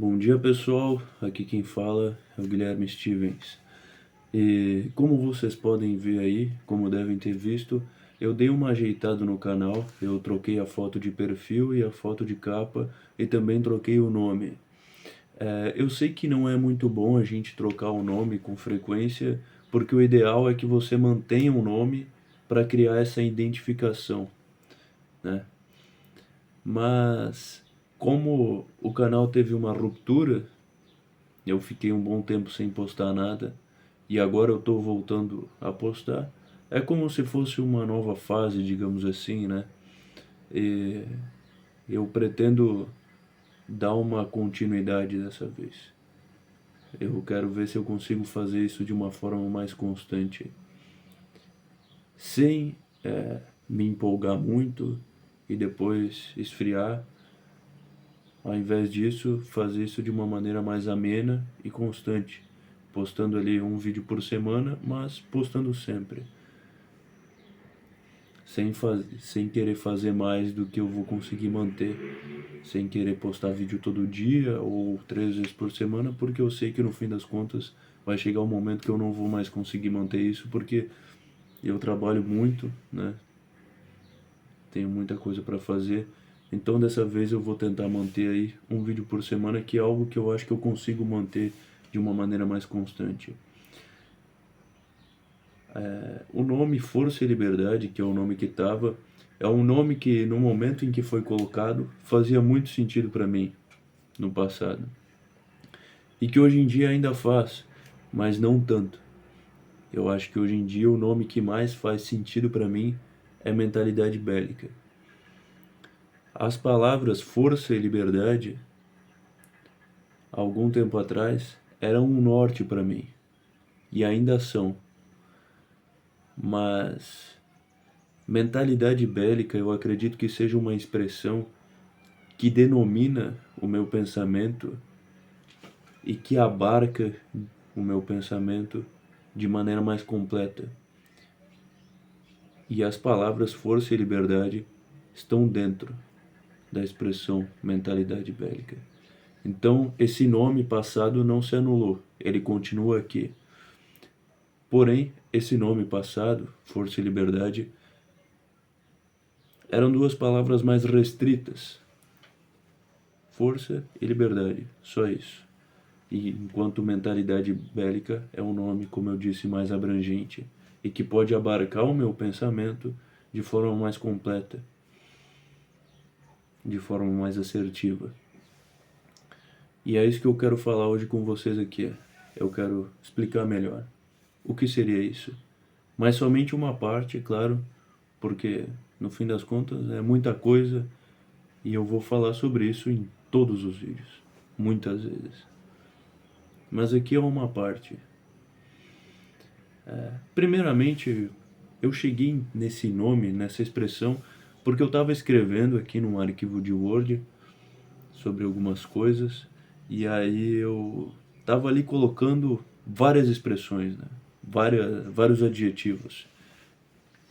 Bom dia, pessoal. Aqui quem fala é o Guilherme Stevens. E como vocês podem ver aí, como devem ter visto, eu dei uma ajeitada no canal. Eu troquei a foto de perfil e a foto de capa e também troquei o nome. Eu sei que não é muito bom a gente trocar o nome com frequência, porque o ideal é que você mantenha o nome para criar essa identificação, né? Mas como o canal teve uma ruptura, eu fiquei um bom tempo sem postar nada e agora eu tô voltando a postar. É como se fosse uma nova fase, digamos assim, né? E eu pretendo dar uma continuidade dessa vez. Eu quero ver se eu consigo fazer isso de uma forma mais constante, sem me empolgar muito e depois esfriar. Ao invés disso, fazer isso de uma maneira mais amena e constante, postando ali um vídeo por semana, mas postando sempre, sem querer fazer mais do que eu vou conseguir manter, sem querer postar vídeo todo dia ou 3 vezes por semana, porque eu sei que no fim das contas vai chegar um momento que eu não vou mais conseguir manter isso, porque eu trabalho muito, né? Tenho muita coisa para fazer. Então dessa vez eu vou tentar manter aí um vídeo por semana, que é algo que eu acho que eu consigo manter de uma maneira mais constante. O nome Força e Liberdade, que é o nome que estava, é um nome que no momento em que foi colocado fazia muito sentido para mim no passado. E que hoje em dia ainda faz, mas não tanto. Eu acho que hoje em dia o nome que mais faz sentido para mim é mentalidade bélica. As palavras força e liberdade há algum tempo atrás, eram um norte para mim, e ainda são. Mas mentalidade bélica eu acredito que seja uma expressão que denomina o meu pensamento e que abarca o meu pensamento de maneira mais completa. E as palavras força e liberdade estão dentro da expressão mentalidade bélica. Então, esse nome passado não se anulou, ele continua aqui. Porém, esse nome passado, força e liberdade, eram duas palavras mais restritas. Força e liberdade, só isso. E enquanto mentalidade bélica é um nome, como eu disse, mais abrangente e que pode abarcar o meu pensamento de forma mais completa, de forma mais assertiva. E é isso que eu quero falar hoje com vocês aqui. Eu quero explicar melhor o que seria isso. Mas somente uma parte, claro, porque no fim das contas é muita coisa e eu vou falar sobre isso em todos os vídeos, muitas vezes. Mas aqui é uma parte. Primeiramente, eu cheguei nesse nome, nessa expressão, porque eu estava escrevendo aqui num arquivo de Word sobre algumas coisas e aí eu estava ali colocando várias expressões, né? Vários adjetivos.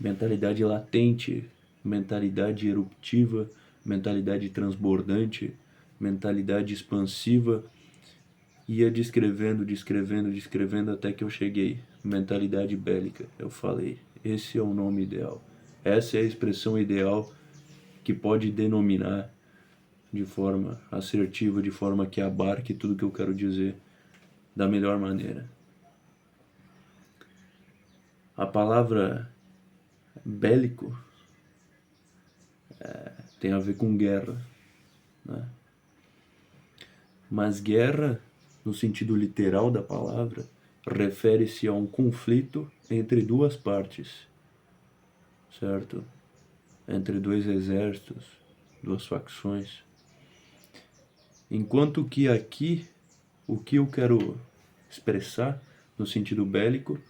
Mentalidade latente, mentalidade eruptiva, mentalidade transbordante, mentalidade expansiva. Ia descrevendo até que eu cheguei. Mentalidade bélica. Eu falei, esse é o nome ideal. Essa é a expressão ideal que pode denominar de forma assertiva, de forma que abarque tudo que eu quero dizer da melhor maneira. A palavra bélico tem a ver com guerra, né? Mas guerra, no sentido literal da palavra, refere-se a um conflito entre duas partes, certo? Entre dois exércitos, duas facções. Enquanto que aqui, o que eu quero expressar no sentido bélico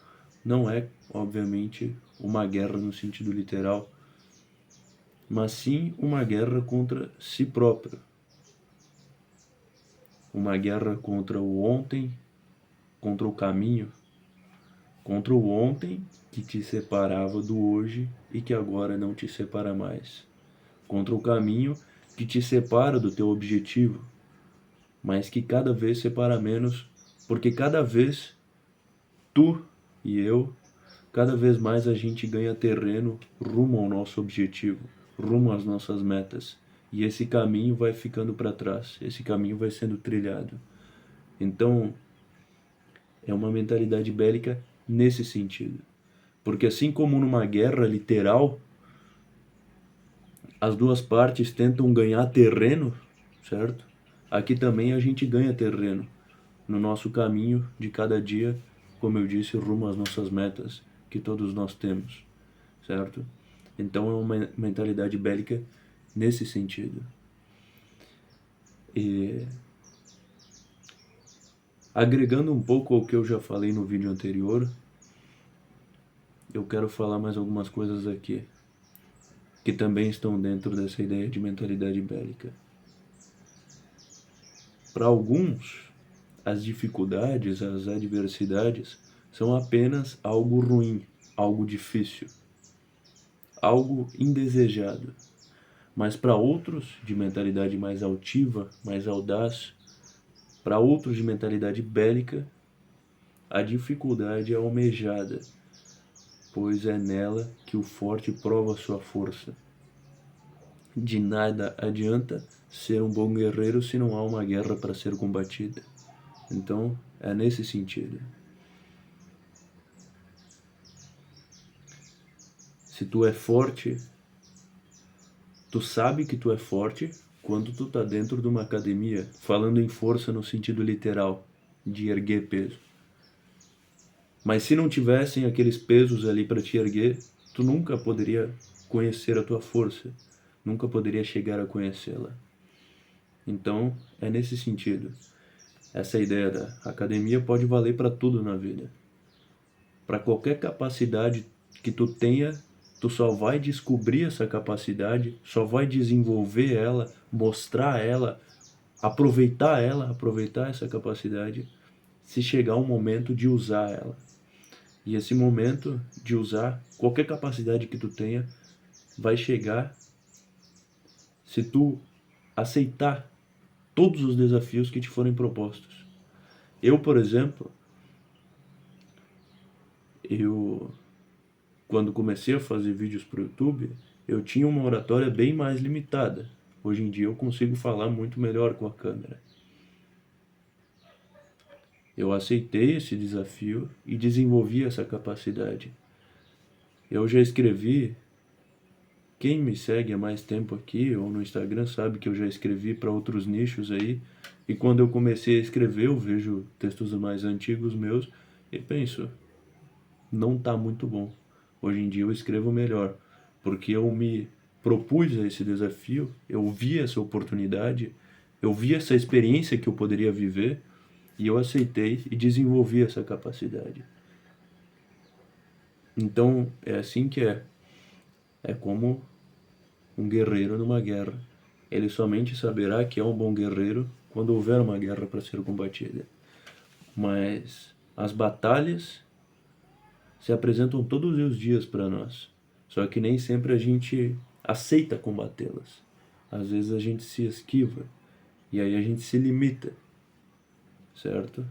não é, obviamente, uma guerra no sentido literal, mas sim uma guerra contra si próprio. Uma guerra contra o ontem, contra o caminho, contra o ontem que te separava do hoje e que agora não te separa mais. Contra o caminho que te separa do teu objetivo, mas que cada vez separa menos, porque cada vez tu e eu, cada vez mais a gente ganha terreno rumo ao nosso objetivo, rumo às nossas metas. E esse caminho vai ficando para trás, esse caminho vai sendo trilhado. Então, é uma mentalidade bélica nesse sentido. Porque assim como numa guerra literal, as duas partes tentam ganhar terreno, certo? Aqui também a gente ganha terreno no nosso caminho de cada dia, como eu disse, rumo às nossas metas que todos nós temos, certo? Então é uma mentalidade bélica nesse sentido. E agregando um pouco ao que eu já falei no vídeo anterior, eu quero falar mais algumas coisas aqui, que também estão dentro dessa ideia de mentalidade bélica. Para alguns, as dificuldades, as adversidades são apenas algo ruim, algo difícil, algo indesejado. Mas para outros de mentalidade mais altiva, mais audaz, para outros de mentalidade bélica, a dificuldade é almejada, pois é nela que o forte prova sua força. De nada adianta ser um bom guerreiro se não há uma guerra para ser combatida. Então, é nesse sentido. Se tu é forte, tu sabe que tu é forte quando tu tá dentro de uma academia, falando em força no sentido literal, de erguer peso. Mas se não tivessem aqueles pesos ali para te erguer, tu nunca poderia conhecer a tua força, nunca poderia chegar a conhecê-la. Então, é nesse sentido. Essa ideia da academia pode valer para tudo na vida. Para qualquer capacidade que tu tenha, tu só vai descobrir essa capacidade, só vai desenvolver ela, mostrar ela, aproveitar essa capacidade, se chegar um momento de usar ela. E esse momento de usar qualquer capacidade que tu tenha vai chegar se tu aceitar todos os desafios que te forem propostos. Eu, por exemplo, quando comecei a fazer vídeos para o YouTube, eu tinha uma oratória bem mais limitada. Hoje em dia eu consigo falar muito melhor com a câmera. Eu aceitei esse desafio e desenvolvi essa capacidade. Eu já escrevi, quem me segue há mais tempo aqui ou no Instagram sabe que eu já escrevi para outros nichos aí. E quando eu comecei a escrever, eu vejo textos mais antigos meus e penso, não tá muito bom. Hoje em dia eu escrevo melhor, porque eu me propus a esse desafio, eu vi essa oportunidade, eu vi essa experiência que eu poderia viver e eu aceitei e desenvolvi essa capacidade. Então é assim que é. É como um guerreiro numa guerra. Ele somente saberá que é um bom guerreiro quando houver uma guerra para ser combatida. Mas as batalhas se apresentam todos os dias para nós. Só que nem sempre a gente aceita combatê-las. Às vezes a gente se esquiva e aí a gente se limita, certo?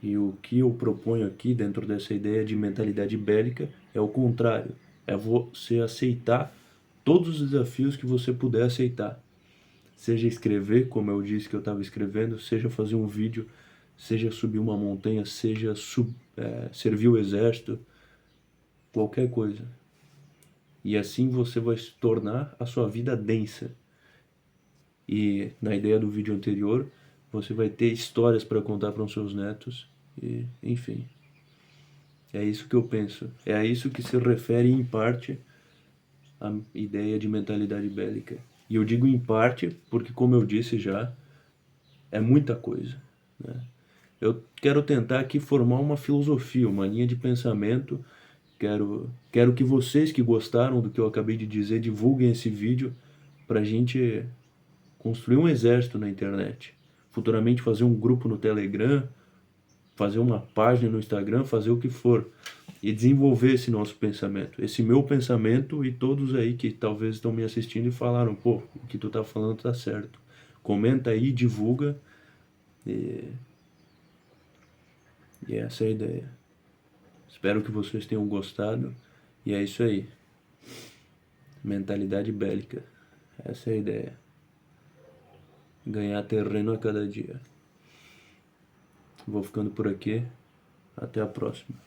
E o que eu proponho aqui dentro dessa ideia de mentalidade bélica é o contrário. É você aceitar todos os desafios que você puder aceitar. Seja escrever, como eu disse que eu estava escrevendo, seja fazer um vídeo, seja subir uma montanha, seja servir o exército, qualquer coisa. E assim você vai se tornar a sua vida densa. E na ideia do vídeo anterior, você vai ter histórias para contar para os seus netos. E, enfim, é isso que eu penso. É a isso que se refere em parte a ideia de mentalidade bélica. E eu digo em parte porque, como eu disse já, é muita coisa, né? Eu quero tentar aqui formar uma filosofia, uma linha de pensamento. Quero que vocês que gostaram do que eu acabei de dizer divulguem esse vídeo para a gente construir um exército na internet. Futuramente fazer um grupo no Telegram, fazer uma página no Instagram, fazer o que for. E desenvolver esse nosso pensamento, esse meu pensamento e todos aí que talvez estão me assistindo e falaram, pô, o que tu tá falando tá certo. Comenta aí, divulga, E, e essa é a ideia. Espero que vocês tenham gostado. E é isso aí. Mentalidade bélica. Essa é a ideia. Ganhar terreno a cada dia. Vou ficando por aqui. Até a próxima.